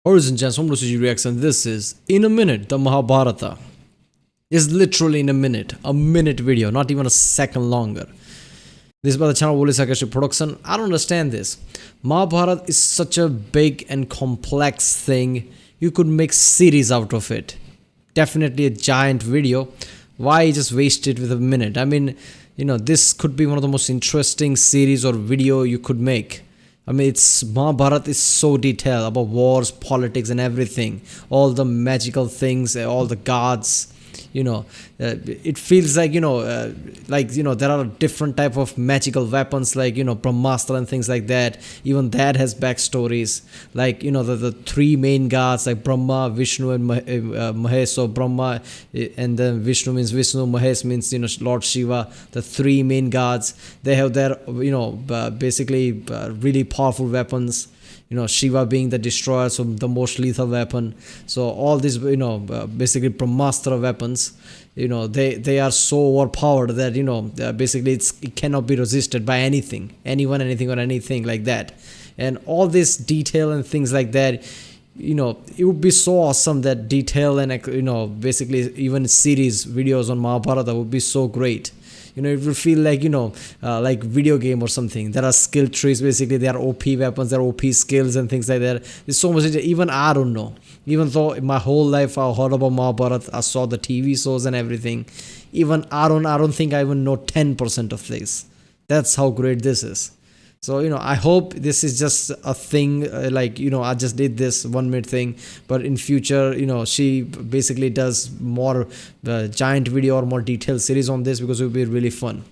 Origin Chance Home CG Reaction. This is In a Minute, the Mahabharata. Is literally in a minute video, not even a second longer. This is by the channel Holy Sarcastic Production. I don't understand this. Mahabharata is such a big and complex thing. You could make series out of it. Definitely a giant video. Why just waste it with a minute? I mean, this could be one of the most interesting series or video you could make. I mean, it's Mahabharata is so detailed about wars, politics, and everything. All the magical things, all the gods. It feels like there are different type of magical weapons like Brahmastra and things like that. Even that has backstories. Like the three main gods like Brahma, Vishnu, and Mahesh. So Brahma and then Vishnu means Vishnu, Mahesh means Lord Shiva. The three main gods, they have their basically really powerful weapons. Shiva being the destroyer, so the most lethal weapon. So all these, basically Brahmastra weapons, they are so overpowered that, basically it cannot be resisted by anything, anyone, anything, or anything like that. And all this detail and things like that, it would be so awesome that detail and, basically even series videos on Mahabharata would be so great. It will feel like video game or something. There are skill trees, basically. There are OP weapons, there are OP skills and things like that. There's so much. Even I don't know. Even though my whole life I heard about Mahabharata, I saw the TV shows and everything. Even I don't think I even know 10% of this. That's how great this is. So, I hope this is just a thing, I just did this 1 minute thing, but in future, she basically does more giant video or more detailed series on this because it will be really fun.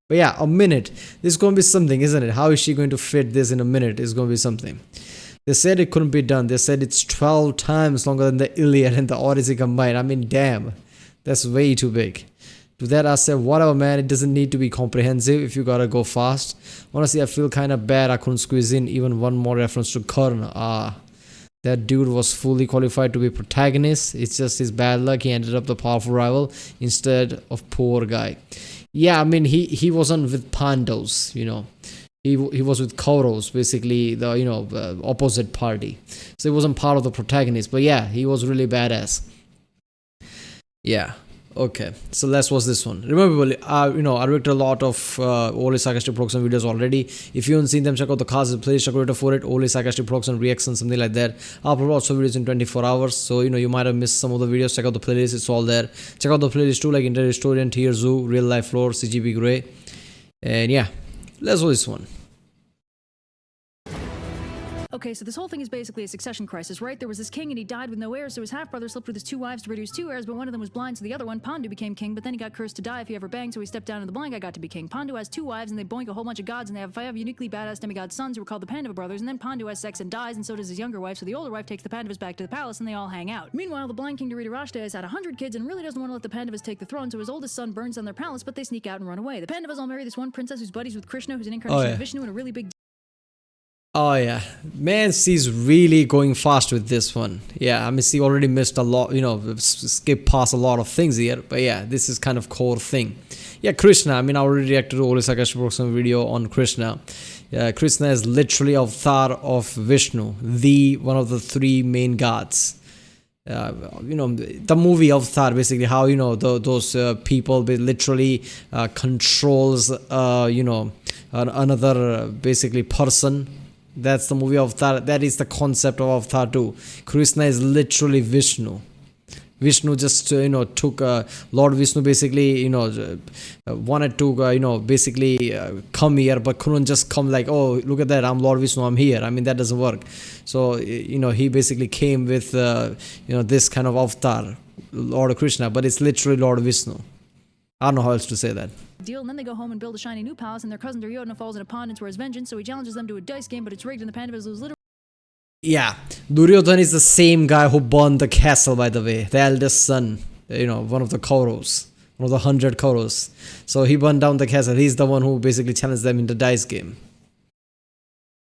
But yeah, a minute. This is going to be something, isn't it? How is she going to fit this in a minute? It's going to be something. They said it couldn't be done. They said it's 12 times longer than the Iliad and the Odyssey combined. I mean, damn, that's way too big. To that I said, whatever man, it doesn't need to be comprehensive if you gotta go fast. Honestly, I feel kinda bad I couldn't squeeze in even one more reference to Karna. That dude was fully qualified to be protagonist. It's just his bad luck. He ended up the powerful rival instead of poor guy. Yeah, I mean he wasn't with Pandavas, He was with Kauravas, basically the opposite party. So he wasn't part of the protagonist. But yeah, he was really badass. Yeah. Okay, so let's watch this one. Remember, I directed a lot of Holy Sarcastic Production videos already. If you haven't seen them, check out the cast playlist, check out for it. Holy Sarcastic Production reaction, something like that. I'll upload lots of videos in 24 hours. So, you might have missed some of the videos. Check out the playlist, it's all there. Check out the playlist too, like Interior Historian, Tier Zoo, Real Life Lore, CGP Grey. And yeah, let's watch this one. Okay, so this whole thing is basically a succession crisis, right? There was this king and he died with no heirs, so his half-brother slept with his two wives to produce two heirs, but one of them was blind, so the other one, Pandu, became king, but then he got cursed to die if he ever banged, so he stepped down and the blind guy got to be king. Pandu has two wives and they boink a whole bunch of gods, and they have 5 uniquely badass demigod sons who are called the Pandava brothers, and then Pandu has sex and dies, and so does his younger wife, so the older wife takes the Pandavas back to the palace and they all hang out. Meanwhile, the blind king Dhritarashtra has had 100 kids and really doesn't want to let the Pandavas take the throne, so his oldest son burns down their palace, but they sneak out and run away. The Pandavas all marry this one princess who's buddies with Krishna, who's an incarnation of Vishnu and a really big Oh yeah, man, she's really going fast with this one. Yeah, I mean, she already missed a lot, skipped past a lot of things here. But yeah, this is kind of core thing. Yeah, Krishna, I mean, I already reacted to Holy Sarcastic Production video on Krishna. Krishna is literally avatar of Vishnu, one of the three main gods. The movie Avatar, basically how those people literally controls another basically person. That's the movie Avatar. That is the concept of Avatar too. Krishna is literally Vishnu. Vishnu just took Lord Vishnu basically wanted to basically come here, but couldn't just come like, oh, look at that, I'm Lord Vishnu, I'm here. I mean, that doesn't work. So he basically came with this kind of avatar, Lord Krishna, but it's literally Lord Vishnu. I don't know how else to say that. Deal, and then they go home and build a shiny new palace, and their cousin Duryodhana falls in a pond and swears vengeance, so he challenges them to a dice game, but it's rigged and the Pandavas lose literally. Yeah, Duryodhana is the same guy who burned the castle, by the way. The eldest son, one of the Kauravas, one of the 100 Kauravas. So he burned down the castle. He's the one who basically challenged them in the dice game.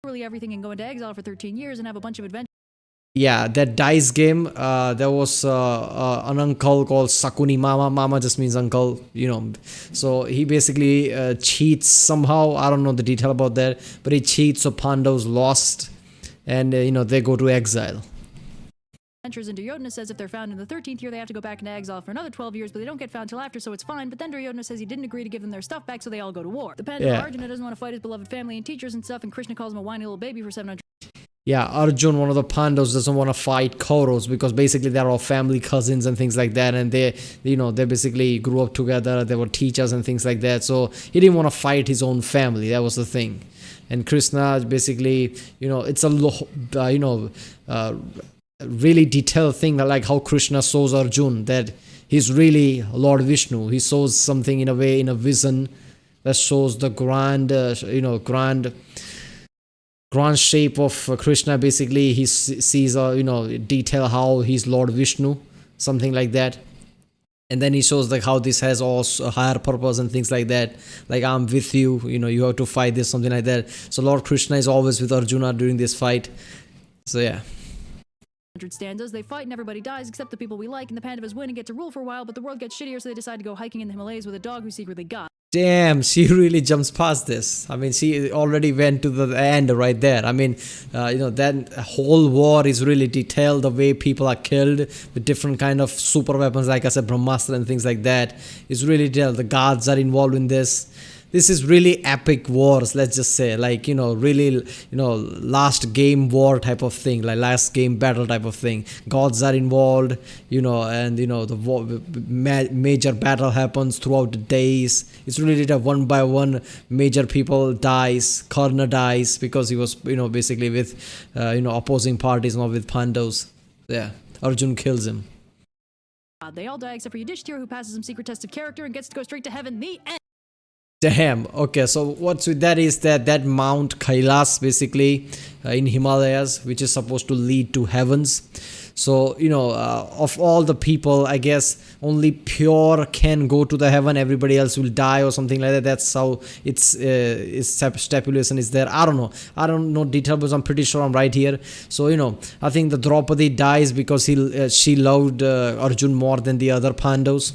Everything and go into exile for 13 years and have a bunch of adventures. Yeah, that dice game, there was an uncle called Sakuni Mama. Mama just means uncle, So he basically cheats somehow. I don't know the detail about that. But he cheats, so Pandavas lost. And, they go to exile. adventures, and Duryodhana says if they're found in the 13th year, they have to go back into exile for another 12 years, but they don't get found till after, so it's fine. But then Duryodhana says he didn't agree to give them their stuff back, so they all go to war. The Pandava Arjuna doesn't want to fight his beloved family and teachers and stuff, and Krishna calls him a whiny little baby for 700. Yeah, Arjun, one of the Pandavas, doesn't want to fight Kauravas because basically they're all family cousins and things like that, and they basically grew up together. They were teachers and things like that. So he didn't want to fight his own family. That was the thing. And Krishna basically, it's a really detailed thing, like how Krishna shows Arjun that he's really Lord Vishnu. He shows something in a way, in a vision that shows the grand shape of Krishna. Basically he sees detail how he's Lord Vishnu, something like that. And then he shows like how this has also a higher purpose and things like that, like I'm with you, you have to fight this, something like that. So Lord Krishna is always with Arjuna during this fight. So yeah, 100 stanzas. They fight and everybody dies except the people we like, and the Pandavas win and get to rule for a while, but the world gets shittier, so they decide to go hiking in the Himalayas with a dog who secretly got. Damn, she really jumps past this. I mean, she already went to the end right there. I mean, that whole war is really detailed, the way people are killed with different kind of super weapons, like I said, Brahmastra and things like that. It's really detailed. The gods are involved in this. This is really epic wars, let's just say, like, really, last game war type of thing, like last game battle type of thing. Gods are involved, and, the major battle happens throughout the days. It's really one by one, major people dies. Karna dies because he was, basically with, opposing parties, not with Pandavas. Yeah, Arjun kills him. They all die except for Yudhishthira, who passes some secret test of character and gets to go straight to heaven. The end. Damn. Okay, so what's with that is that Mount Kailas, basically in Himalayas, which is supposed to lead to heavens. So of all the people, I guess only pure can go to the heaven. Everybody else will die or something like that. That's how its stipulation is there. I don't know detail, but I'm pretty sure I'm right here. So I think the Draupadi dies because she loved Arjun more than the other Pandavas.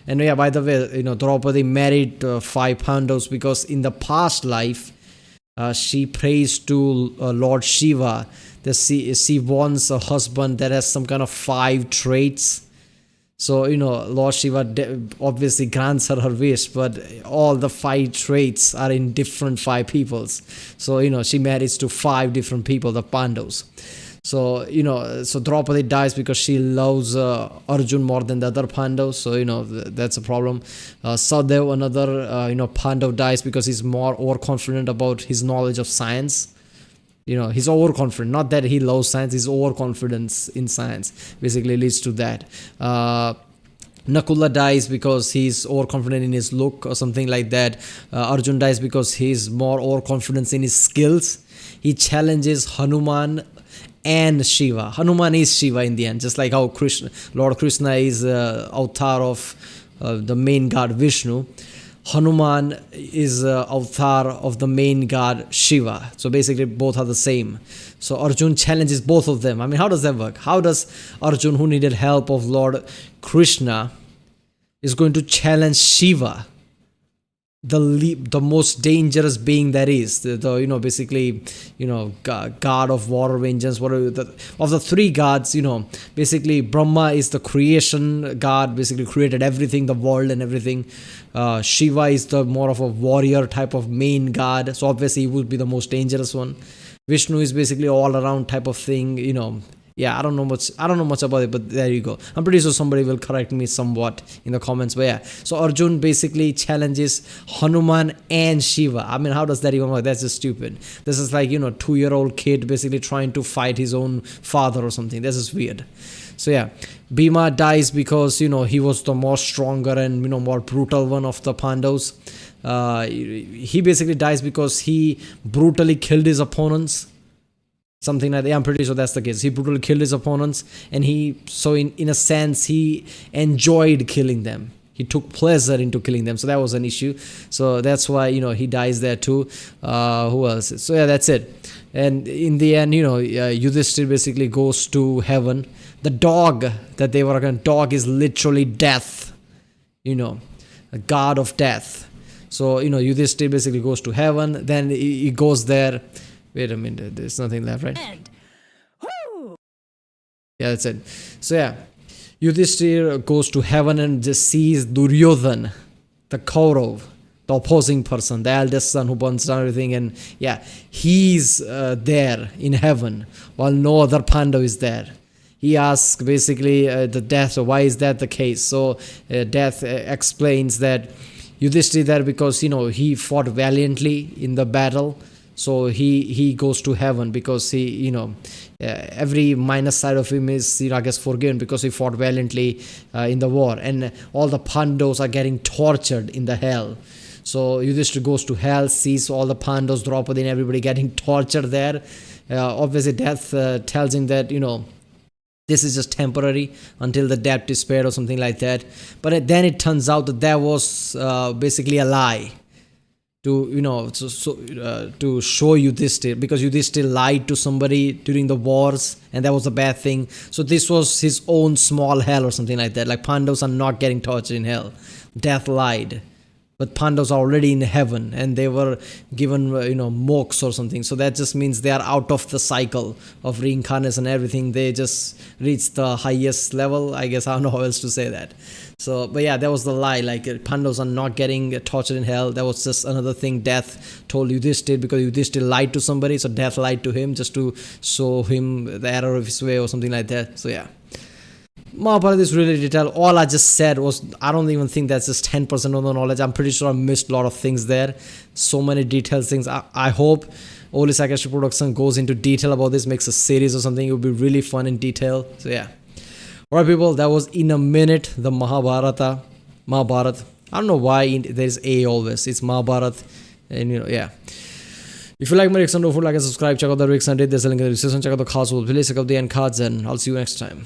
And yeah, by the way, Draupadi married 5 Pandavas because in the past life, she prays to Lord Shiva that she wants a husband that has some kind of 5 traits. So, Lord Shiva obviously grants her wish, but all the 5 traits are in different 5 peoples. So, she marries to 5 different people, the Pandavas. So, so Draupadi dies because she loves Arjun more than the other Pandavas. So, that's a problem. Sadev, another, Pandav dies because he's more overconfident about his knowledge of science. He's overconfident. Not that he loves science, his overconfidence in science basically leads to that. Nakula dies because he's overconfident in his look or something like that. Arjun dies because he's more overconfident in his skills. He challenges Hanuman and Shiva. Hanuman is Shiva in the end, just like how Lord Krishna is avatar of the main god Vishnu. Hanuman is avatar of the main god Shiva. So basically both are the same. So Arjun challenges both of them. I mean, how does that work? How does Arjun, who needed help of Lord Krishna, is going to challenge Shiva, the most dangerous being that is, basically, god of war, vengeance, whatever. Of the 3 gods, basically Brahma is the creation god, basically created everything, the world and everything. Shiva is the more of a warrior type of main god, so obviously he would be the most dangerous one. Vishnu is basically all around type of thing, Yeah, I don't know much about it, but there you go. I'm pretty sure somebody will correct me somewhat in the comments. But yeah, so Arjun basically challenges Hanuman and Shiva. I mean, how does that even work? That's just stupid. This is like, 2-year-old kid basically trying to fight his own father or something. This is weird. So yeah, Bhima dies because, he was the more stronger and, more brutal one of the Pandavas. He basically dies because he brutally killed his opponents. Something like that. I'm pretty sure that's the case. He brutally killed his opponents, and in a sense, he enjoyed killing them. He took pleasure into killing them. So that was an issue. So that's why, he dies there too. Who else? So yeah, that's it. And in the end, Yudhishthira basically goes to heaven. The dog that they were going to dog is literally death. A god of death. So, Yudhishthira basically goes to heaven. Then he goes there. Wait a minute, there's nothing left, right? End. Yeah, that's it. So yeah, Yudhishthir goes to heaven and just sees Duryodhan, the Kaurav, the opposing person, the eldest son who burns down everything, and yeah, he's there in heaven while no other Pandav is there. He asks basically the Death, why is that the case? So Death explains that Yudhishthir there because he fought valiantly in the battle, so he goes to heaven because he every minus side of him is I guess forgiven because he fought valiantly in the war, and all the Pandavas are getting tortured in the hell. So Yudhishthir goes to hell, sees all the Pandavas, Draupadi and everybody getting tortured there. Obviously Death tells him that this is just temporary until the debt is paid or something like that. But then it turns out that there was basically a lie to to show Yudhishthir, because Yudhishthir lied to somebody during the wars and that was a bad thing. So this was his own small hell or something like that. Like Pandavas are not getting tortured in hell. Death lied. But Pandavas are already in heaven and they were given, moksha or something. So that just means they are out of the cycle of reincarnation and everything. They just reached the highest level. I guess I don't know how else to say that. So, but yeah, that was the lie. Like Pandavas are not getting tortured in hell. That was just another thing Death told Yudhishthir, because Yudhishthir lied to somebody. So Death lied to him just to show him the error of his way or something like that. So yeah. Mahabharata is really detailed. All I just said was, I don't even think that's just 10% of the knowledge. I'm pretty sure I missed a lot of things there. So many detailed things. I hope Oli Sarcastic production goes into detail about this, makes a series or something. It would be really fun in detail. So yeah. Alright people, that was in a minute the Mahabharata. I don't know why there's A always. It's Mahabharata. And yeah. If you like my reaction, don't forget to like and subscribe. Check out the reaction. There's a link in the description. Check out the cards. We'll play check out the end cards, and I'll see you next time.